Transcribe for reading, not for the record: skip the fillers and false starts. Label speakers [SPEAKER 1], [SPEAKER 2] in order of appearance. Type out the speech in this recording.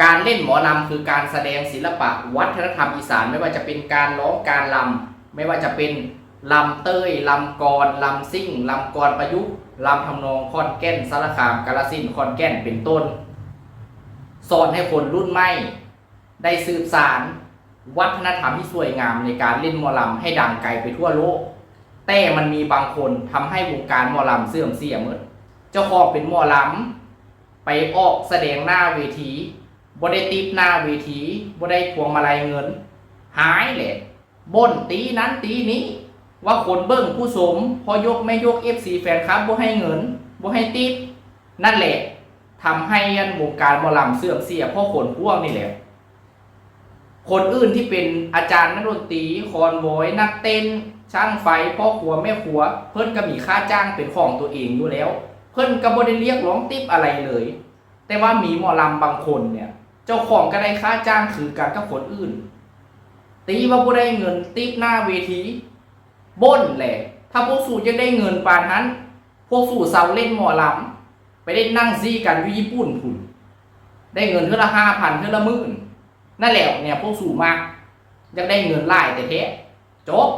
[SPEAKER 1] การเล่นหมอลำคือการแสดงศิลปะวัฒนธรรมอีสานไม่ว่าจะเป็นการร้องการลำไม่ว่าจะเป็นลำเต้ยลำกรลำซิ่งลำกรประยุกต์ลำทำนองขอนแก่นสารคามกาฬสินธุ์ขอนแก่นเป็นต้นสอนให้คนรุ่นใหม่ได้สืบสานวัฒนธรรมที่สวยงามในการเล่นหมอลำให้ดังไกลไปทั่วโลกแต่มันมีบางคนทำให้วงการหมอลำเสื่อมเสียหมดเจ้าของเป็นหมอลำไปออกแสดงหน้าเวทีบ่ได้ติปหน้าเวทีบ่ได้พวงมาลัยเงินหายแหละบ่นตีนั้นตีนี้ว่าคนเบิ้งผู้สมพอยกไม่ยก FC แฟนคลับบ่ให้เงินบ่ให้ติปนั่นแหละทำให้วงการหมอลำเสื่อมเสียเพราะคนพวกนี่แหละคนอื่นที่เป็นอาจารย์นักดนตรีคอนโวยนักเต้นช่างไฟพ่อครัวแม่ครัวเพิ่นก็มีค่าจ้างเป็นของตัวเองอยู่แล้วเพิ่นก็บ่ได้เรียกร้องติปอะไรเลยแต่ว่ามีหมอลำบางคนเนี่ยเจ้าของก็ได้ค่าจ้างคือกันกับคนอื่นตีว่าบ่ได้เงินติปหน้าเวทีบ่นแหละถ้าพวกสู่จะได้เงินปานนั้นพวกสู่เซาเล่นหมอลำไปได้นั่งซี่กันอยู่ญี่ปุ่นพุ่นได้เงินเท่าละ 5,000 เท่าละ10,000นั่นแหละเนี่ยพวกสู่มากอยากได้เงินหลายแต่แท้จบ